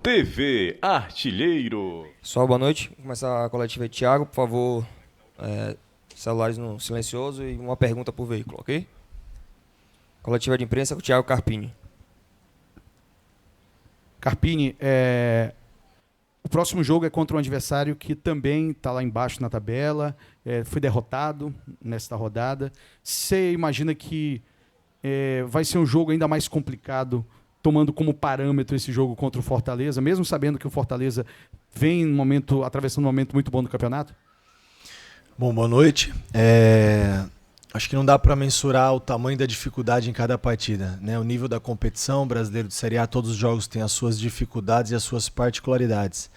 TV Artilheiro. Pessoal, boa noite. Vou começar a coletiva de Thiago, por favor, celulares no silencioso e uma pergunta por veículo, ok? Coletiva de imprensa com o Thiago Carpini. Carpini, o próximo jogo é contra um adversário que também está lá embaixo na tabela, foi derrotado nesta rodada. Você imagina que vai ser um jogo ainda mais complicado, tomando como parâmetro esse jogo contra o Fortaleza, mesmo sabendo que o Fortaleza vem atravessando um momento muito bom do campeonato? Bom, boa noite. Acho que não dá para mensurar o tamanho da dificuldade em cada partida, né? O nível da competição, brasileiro de Série A, todos os jogos têm as suas dificuldades e as suas particularidades.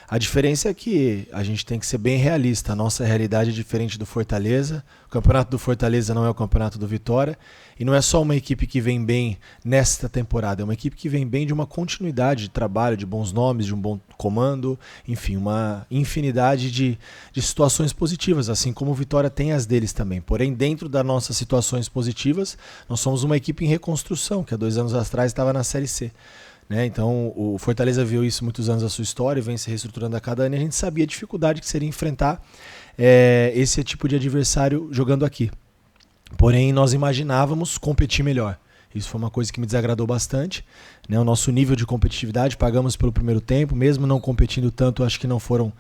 A diferença é que a gente tem que ser bem realista. A nossa realidade é diferente do Fortaleza. O campeonato do Fortaleza não é o campeonato do Vitória. E não é só uma equipe que vem bem nesta temporada. É uma equipe que vem bem de uma continuidade de trabalho, de bons nomes, de um bom comando. Enfim, uma infinidade de situações positivas, assim como o Vitória tem as deles também. Porém, dentro das nossas situações positivas, nós somos uma equipe em reconstrução, que há 2 anos atrás estava na Série C. Então, o Fortaleza viu isso muitos anos da sua história, vem se reestruturando a cada ano, e a gente sabia a dificuldade que seria enfrentar esse tipo de adversário jogando aqui. Porém, nós imaginávamos competir melhor. Isso foi uma coisa que me desagradou bastante. O nosso nível de competitividade, pagamos pelo primeiro tempo, mesmo não competindo tanto, acho que não foram...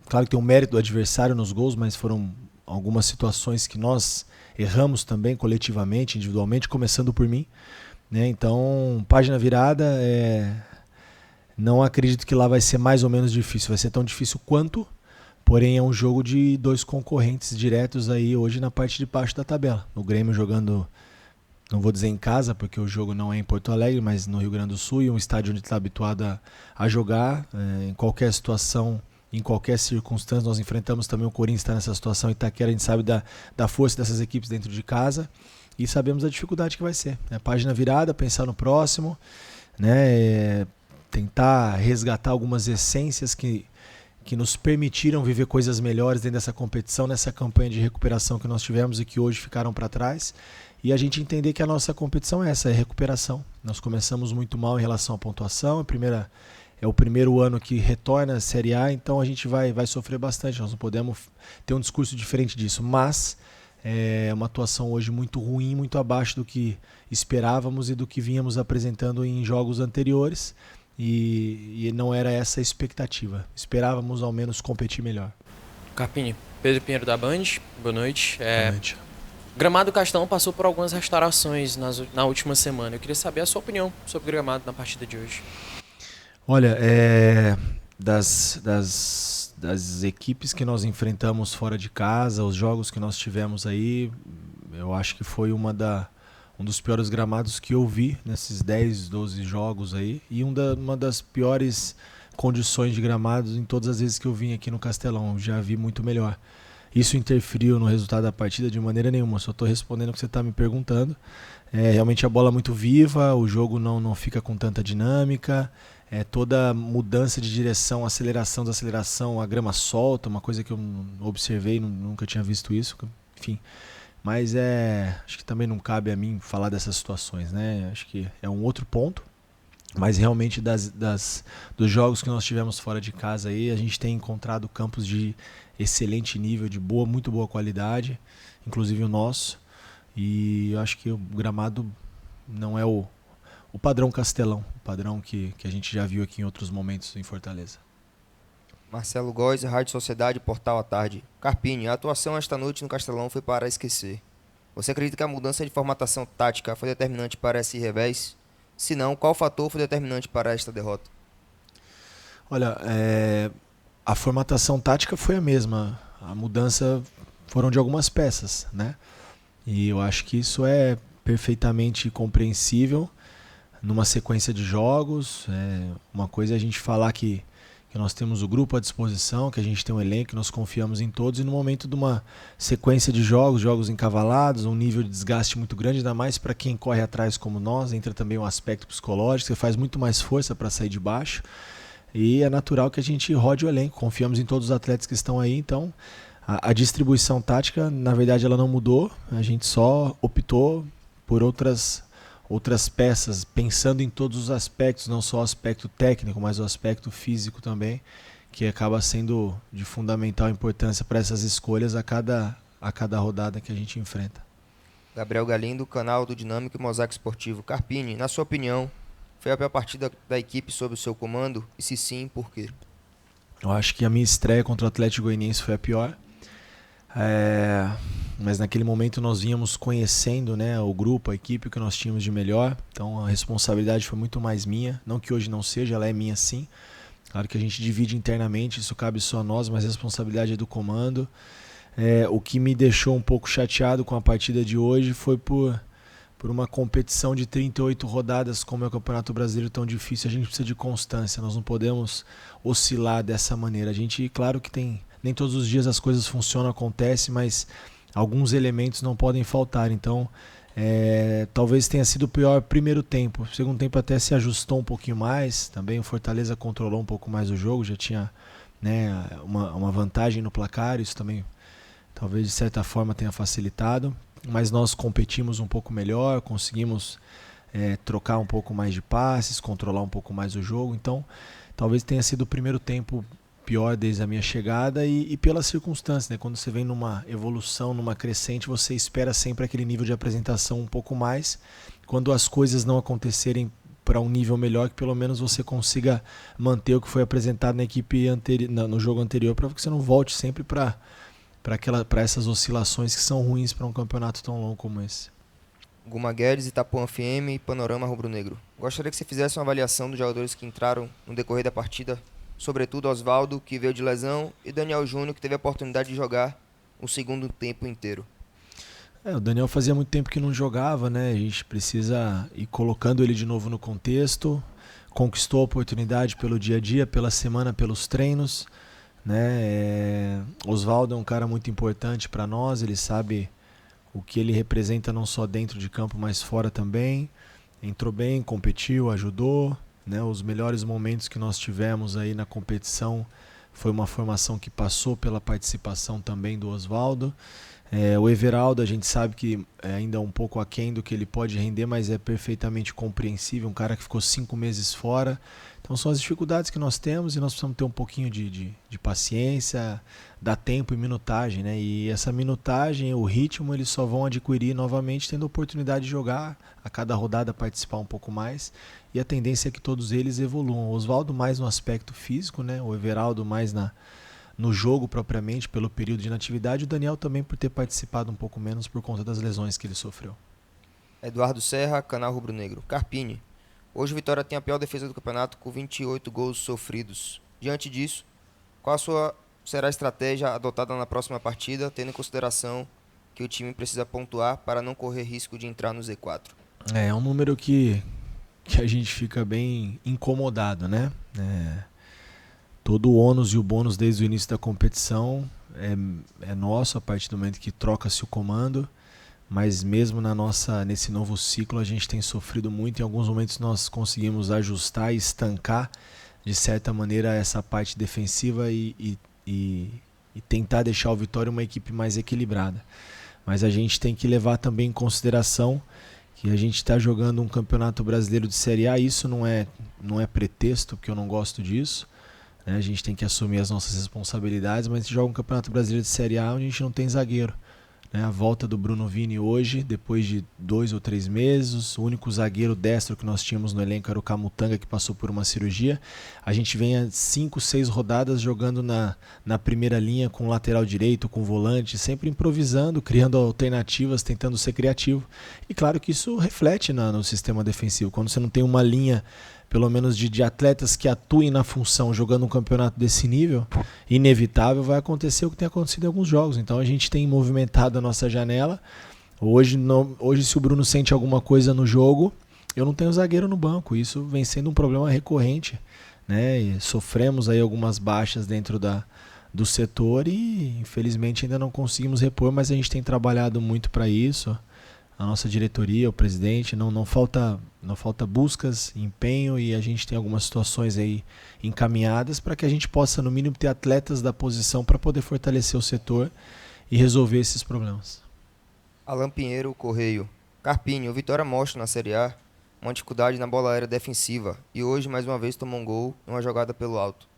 Claro que tem um mérito do adversário nos gols, mas foram algumas situações que nós erramos também, coletivamente, individualmente, começando por mim. Então, página virada, não acredito que lá vai ser mais ou menos difícil, vai ser tão difícil quanto, porém é um jogo de 2 concorrentes diretos aí hoje na parte de baixo da tabela. O Grêmio jogando, não vou dizer em casa, porque o jogo não é em Porto Alegre, mas no Rio Grande do Sul, e um estádio onde está habituado a jogar, em qualquer situação, em qualquer circunstância. Nós enfrentamos também o Corinthians, está nessa situação, Itaquera, a gente sabe da força dessas equipes dentro de casa. E sabemos a dificuldade que vai ser. Página virada, pensar no próximo, tentar resgatar algumas essências que nos permitiram viver coisas melhores dentro dessa competição, nessa campanha de recuperação que nós tivemos e que hoje ficaram para trás. E a gente entender que a nossa competição é essa, é recuperação. Nós começamos muito mal em relação à pontuação, é o primeiro ano que retorna a Série A, então a gente vai sofrer bastante. Nós não podemos ter um discurso diferente disso, mas... É uma atuação hoje muito ruim, muito abaixo do que esperávamos e do que vínhamos apresentando em jogos anteriores, e não era essa a expectativa. Esperávamos ao menos competir melhor. Carpini, Pedro Pinheiro da Band, boa noite. Boa noite. Gramado Castelão passou por algumas restaurações na última semana. Eu queria saber a sua opinião sobre o gramado na partida de hoje. Olha, das equipes que nós enfrentamos fora de casa, os jogos que nós tivemos aí, eu acho que foi um dos piores gramados que eu vi nesses 10, 12 jogos aí, e uma das piores condições de gramados em todas as vezes que eu vim aqui no Castelão. Eu já vi muito melhor. Isso interferiu no resultado da partida de maneira nenhuma, só estou respondendo o que você está me perguntando. Realmente a bola é muito viva, o jogo não fica com tanta dinâmica, toda mudança de direção, aceleração, desaceleração, a grama solta, uma coisa que eu observei, nunca tinha visto isso, enfim. Mas acho que também não cabe a mim falar dessas situações, Acho que é um outro ponto, mas realmente dos jogos que nós tivemos fora de casa aí, a gente tem encontrado campos de excelente nível, de muito boa qualidade, inclusive o nosso, e eu acho que o gramado não é o padrão Castelão, o padrão que a gente já viu aqui em outros momentos em Fortaleza. Marcelo Góes, Rádio Sociedade, Portal à Tarde. Carpini, a atuação esta noite no Castelão foi para esquecer. Você acredita que a mudança de formatação tática foi determinante para esse revés? Se não, qual fator foi determinante para esta derrota? Olha, a formatação tática foi a mesma. A mudança foram de algumas peças, E eu acho que isso é perfeitamente compreensível numa sequência de jogos. Uma coisa é a gente falar que nós temos o grupo à disposição, que a gente tem um elenco, que nós confiamos em todos, e no momento de uma sequência de jogos encavalados, um nível de desgaste muito grande, ainda mais para quem corre atrás como nós, entra também um aspecto psicológico, você faz muito mais força para sair de baixo, e é natural que a gente rode o elenco, confiamos em todos os atletas que estão aí, então a distribuição tática, na verdade, ela não mudou, a gente só optou por outras outras peças, pensando em todos os aspectos, não só o aspecto técnico, mas o aspecto físico também, que acaba sendo de fundamental importância para essas escolhas a cada rodada que a gente enfrenta. Gabriel Galindo, canal do Dinâmico e Mosaico Esportivo. Carpini, na sua opinião, foi a pior partida da equipe sob o seu comando? E se sim, por quê? Eu acho que a minha estreia contra o Atlético Goianiense foi a pior. Mas naquele momento nós vínhamos conhecendo, né, o grupo, a equipe que nós tínhamos de melhor. Então a responsabilidade foi muito mais minha. Não que hoje não seja, ela é minha sim. Claro que a gente divide internamente, isso cabe só a nós, mas a responsabilidade é do comando. O que me deixou um pouco chateado com a partida de hoje foi por uma competição de 38 rodadas, como é o Campeonato Brasileiro tão difícil. A gente precisa de constância, nós não podemos oscilar dessa maneira. A gente, claro que nem todos os dias as coisas funcionam, acontece, mas alguns elementos não podem faltar. Então, talvez tenha sido o pior primeiro tempo. O segundo tempo até se ajustou um pouquinho mais, também o Fortaleza controlou um pouco mais o jogo, já tinha, né, uma vantagem no placar, isso também talvez de certa forma tenha facilitado, mas nós competimos um pouco melhor, conseguimos trocar um pouco mais de passes, controlar um pouco mais o jogo, então talvez tenha sido o primeiro tempo pior desde a minha chegada e pelas circunstâncias, né? Quando você vem numa evolução, numa crescente, você espera sempre aquele nível de apresentação um pouco mais, quando as coisas não acontecerem para um nível melhor, que pelo menos você consiga manter o que foi apresentado na equipe no jogo anterior, para que você não volte sempre para essas oscilações que são ruins para um campeonato tão longo como esse. Guma Guedes, Itapuã FM e Panorama Rubro-Negro. Gostaria que você fizesse uma avaliação dos jogadores que entraram no decorrer da partida, sobretudo Osvaldo, que veio de lesão, e Daniel Júnior, que teve a oportunidade de jogar o segundo tempo inteiro. O Daniel fazia muito tempo que não jogava, né? A gente precisa ir colocando ele de novo no contexto. Conquistou a oportunidade pelo dia a dia, pela semana, pelos treinos, né? Osvaldo é um cara muito importante para nós, ele sabe o que ele representa não só dentro de campo, mas fora também. Entrou bem, competiu, ajudou, né? Os melhores momentos que nós tivemos aí na competição foi uma formação que passou pela participação também do Osvaldo. O Everaldo, a gente sabe que é ainda um pouco aquém do que ele pode render, mas é perfeitamente compreensível, um cara que ficou 5 meses fora. Então são as dificuldades que nós temos e nós precisamos ter um pouquinho de paciência, dar tempo e minutagem, né? E essa minutagem, o ritmo, eles só vão adquirir novamente tendo a oportunidade de jogar, a cada rodada participar um pouco mais, e a tendência é que todos eles evoluam. O Osvaldo mais no aspecto físico, né? O Everaldo mais no jogo propriamente, pelo período de inatividade, o Daniel também por ter participado um pouco menos por conta das lesões que ele sofreu. Eduardo Serra, canal Rubro-Negro. Carpini, hoje o Vitória tem a pior defesa do campeonato com 28 gols sofridos. Diante disso, qual será a estratégia adotada na próxima partida, tendo em consideração que o time precisa pontuar para não correr risco de entrar no Z4? É um número que a gente fica bem incomodado, né? Todo o ônus e o bônus desde o início da competição é nosso a partir do momento que troca-se o comando, mas mesmo nesse novo ciclo a gente tem sofrido muito. Em alguns momentos nós conseguimos ajustar e estancar de certa maneira essa parte defensiva e tentar deixar o Vitória uma equipe mais equilibrada. Mas a gente tem que levar também em consideração que a gente está jogando um campeonato brasileiro de Série A. Isso não é pretexto, porque eu não gosto disso. A gente tem que assumir as nossas responsabilidades, mas a gente joga um campeonato brasileiro de Série A onde a gente não tem zagueiro. A volta do Bruno Vini hoje, depois de 2 ou 3 meses, o único zagueiro destro que nós tínhamos no elenco era o Camutanga, que passou por uma cirurgia. A gente vem há 5, 6 rodadas jogando na primeira linha com lateral direito, com volante, sempre improvisando, criando alternativas, tentando ser criativo. E claro que isso reflete no sistema defensivo. Quando você não tem uma linha, pelo menos de atletas que atuem na função, jogando um campeonato desse nível, inevitável vai acontecer o que tem acontecido em alguns jogos. Então a gente tem movimentado a nossa janela. Hoje se o Bruno sente alguma coisa no jogo, eu não tenho zagueiro no banco. Isso vem sendo um problema recorrente, né? E sofremos aí algumas baixas dentro do setor e infelizmente ainda não conseguimos repor, mas a gente tem trabalhado muito para isso. A nossa diretoria, o presidente, não falta buscas, empenho, e a gente tem algumas situações aí encaminhadas para que a gente possa, no mínimo, ter atletas da posição para poder fortalecer o setor e resolver esses problemas. Alan Pinheiro, Correio. Carpini, o Vitória mostra na Série A uma dificuldade na bola aérea defensiva e hoje mais uma vez tomou um gol numa jogada pelo alto.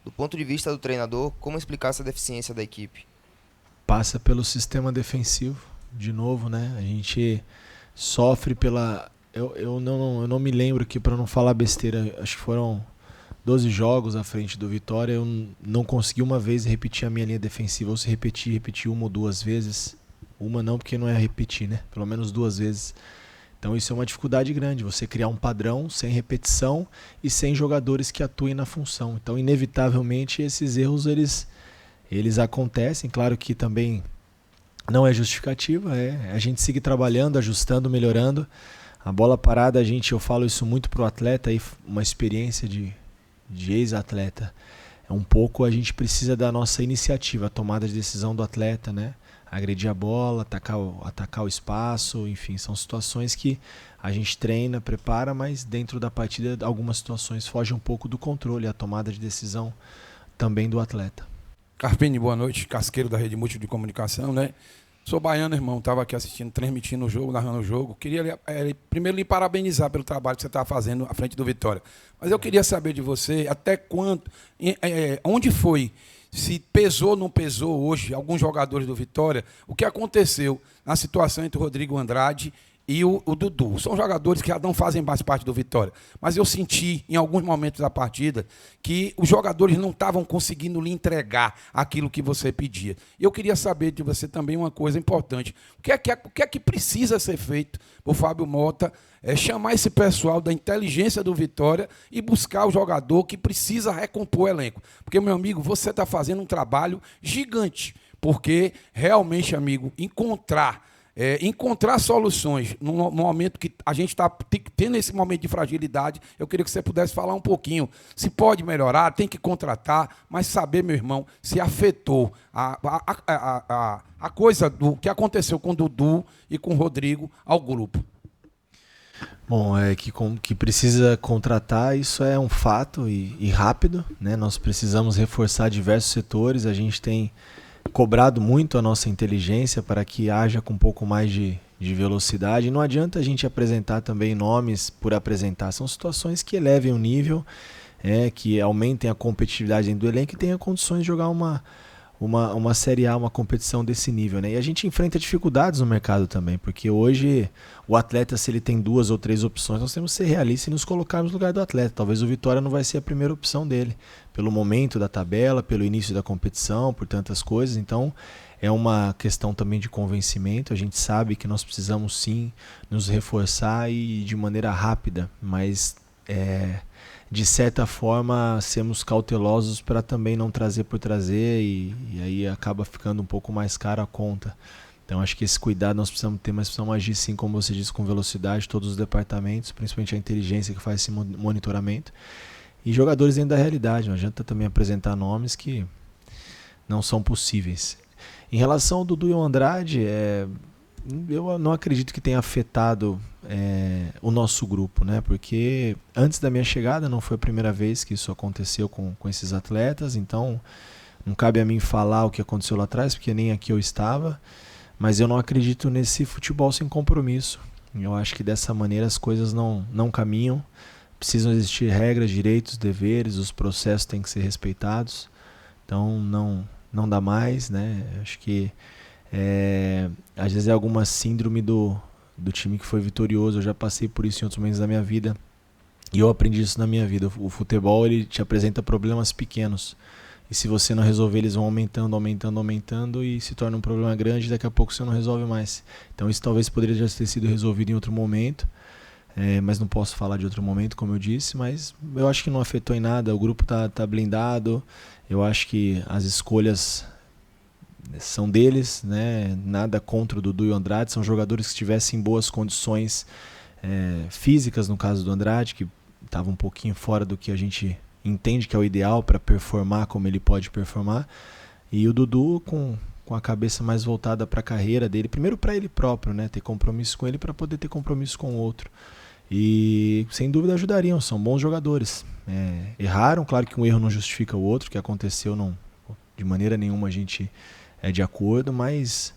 Do ponto de vista do treinador, como explicar essa deficiência da equipe? Passa pelo sistema defensivo, de novo, né? A gente sofre pela... Eu não me lembro aqui, para não falar besteira, acho que foram 12 jogos à frente do Vitória, eu não consegui uma vez repetir a minha linha defensiva, ou se repetir uma ou duas vezes. Uma não, porque não é repetir, né? Pelo menos 2 vezes. Então isso é uma dificuldade grande, você criar um padrão sem repetição e sem jogadores que atuem na função. Então, inevitavelmente, esses erros eles acontecem. Claro que também não é justificativa, é a gente seguir trabalhando, ajustando, melhorando. A bola parada, eu falo isso muito pro atleta, aí, uma experiência de ex-atleta. É um pouco, a gente precisa da nossa iniciativa, a tomada de decisão do atleta, né? Agredir a bola, atacar o espaço, enfim, são situações que a gente treina, prepara, mas dentro da partida algumas situações fogem um pouco do controle, a tomada de decisão também do atleta. Carpini, boa noite, Casqueiro da Rede Múltipla de Comunicação, né? Sou baiano, irmão, estava aqui assistindo, transmitindo o jogo, narrando o jogo. Queria primeiro lhe parabenizar pelo trabalho que você está fazendo à frente do Vitória. Mas eu queria saber de você até quanto, onde foi, se pesou ou não pesou hoje alguns jogadores do Vitória, o que aconteceu na situação entre o Rodrigo Andrade e o Dudu. São jogadores que não fazem mais parte do Vitória. Mas eu senti, em alguns momentos da partida, que os jogadores não estavam conseguindo lhe entregar aquilo que você pedia. Eu queria saber de você também uma coisa importante. O que é que precisa ser feito por Fábio Mota chamar esse pessoal da inteligência do Vitória e buscar o jogador que precisa recompor o elenco? Porque, meu amigo, você está fazendo um trabalho gigante. Porque, realmente, amigo, encontrar soluções no momento que a gente está tendo esse momento de fragilidade, eu queria que você pudesse falar um pouquinho. Se pode melhorar, tem que contratar, mas saber, meu irmão, se afetou a coisa do que aconteceu com o Dudu e com o Rodrigo ao grupo. Bom, que precisa contratar, isso é um fato e rápido, né? Nós precisamos reforçar diversos setores, a gente tem cobrado muito a nossa inteligência para que haja com um pouco mais de velocidade. Não adianta a gente apresentar também nomes por apresentar. São situações que elevem o nível, que aumentem a competitividade dentro do elenco e tenha condições de jogar uma Série A, uma competição desse nível, né? E a gente enfrenta dificuldades no mercado também, porque hoje o atleta, se ele tem 2 ou 3 opções, nós temos que ser realistas e nos colocarmos no lugar do atleta. Talvez o Vitória não vai ser a primeira opção dele, pelo momento da tabela, pelo início da competição, por tantas coisas. Então, é uma questão também de convencimento. A gente sabe que nós precisamos sim nos reforçar e de maneira rápida, mas de certa forma sermos cautelosos para também não trazer por trazer e aí acaba ficando um pouco mais caro a conta. Então acho que esse cuidado nós precisamos ter, mas precisamos agir sim, como você disse, com velocidade, todos os departamentos, principalmente a inteligência que faz esse monitoramento. E jogadores dentro da realidade, não adianta também apresentar nomes que não são possíveis. Em relação ao Dudu e ao Andrade, eu não acredito que tenha afetado o nosso grupo, né? Porque antes da minha chegada não foi a primeira vez que isso aconteceu com esses atletas, então não cabe a mim falar o que aconteceu lá atrás, porque nem aqui eu estava, mas eu não acredito nesse futebol sem compromisso. Eu acho que dessa maneira as coisas não caminham, precisam existir regras, direitos, deveres, os processos têm que ser respeitados, então não dá mais, né? Acho que às vezes é alguma síndrome do time que foi vitorioso. Eu já passei por isso em outros momentos da minha vida e eu aprendi isso na minha vida. O futebol, ele te apresenta problemas pequenos e se você não resolver, eles vão aumentando e se torna um problema grande, daqui a pouco você não resolve mais. Então isso talvez poderia já ter sido resolvido em outro momento, mas não posso falar de outro momento, como eu disse, mas eu acho que não afetou em nada. O grupo tá blindado, eu acho que as escolhas são deles, né? Nada contra o Dudu e o Andrade, são jogadores que estivessem em boas condições físicas, no caso do Andrade, que estava um pouquinho fora do que a gente entende que é o ideal para performar como ele pode performar, e o Dudu com a cabeça mais voltada para a carreira dele, primeiro para ele próprio, né? Ter compromisso com ele para poder ter compromisso com o outro, e sem dúvida ajudariam, são bons jogadores. Erraram, claro que um erro não justifica o outro, o que aconteceu não, de maneira nenhuma a gente é de acordo, mas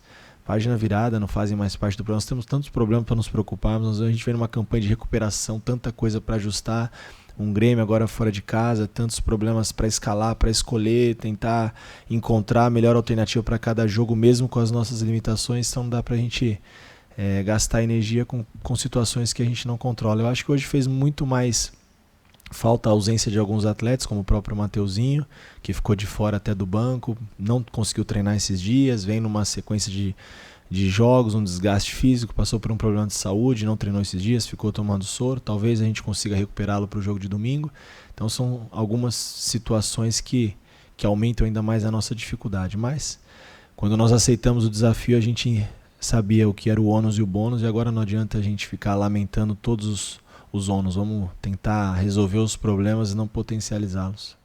página virada, não fazem mais parte do programa. Nós temos tantos problemas para nos preocuparmos, a gente vem numa campanha de recuperação, tanta coisa para ajustar, um Grêmio agora fora de casa, tantos problemas para escalar, para escolher, tentar encontrar a melhor alternativa para cada jogo, mesmo com as nossas limitações, então não dá para a gente gastar energia com situações que a gente não controla. Eu acho que hoje fez muito mais falta a ausência de alguns atletas, como o próprio Mateuzinho, que ficou de fora até do banco, não conseguiu treinar esses dias, vem numa sequência de jogos, um desgaste físico, passou por um problema de saúde, não treinou esses dias, ficou tomando soro, talvez a gente consiga recuperá-lo para o jogo de domingo. Então são algumas situações que aumentam ainda mais a nossa dificuldade, mas quando nós aceitamos o desafio, a gente sabia o que era o ônus e o bônus, e agora não adianta a gente ficar lamentando todos os ônus. Vamos tentar resolver os problemas e não potencializá-los.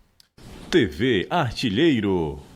TV Artilheiro.